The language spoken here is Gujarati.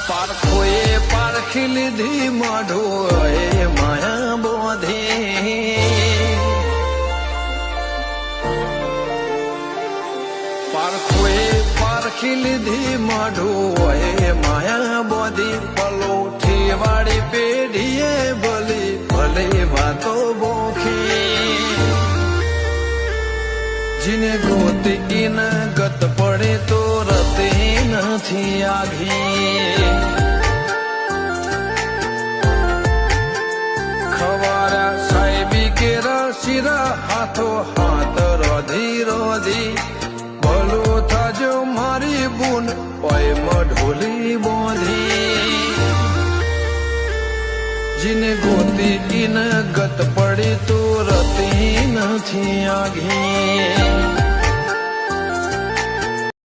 પારખોએ પારખી લીધી માઢો એ માયા બોધી પારખોએ પારખી લીધી માઢો એ માયા બોધી પલોઠી વાળી પેઢીએ ભલી ભલે વાતો બોખી જીને ગોતી ન ગત પડે તો રતે નથી આઘી ખવારા સાહેબી કે શિરા હાથો હાથ રોધી રોધી ભલો થાજો મારી બુન ઓય મઢોલી બોધી જીને ગોતી ન ગત પડે તો રતે નથી આઘી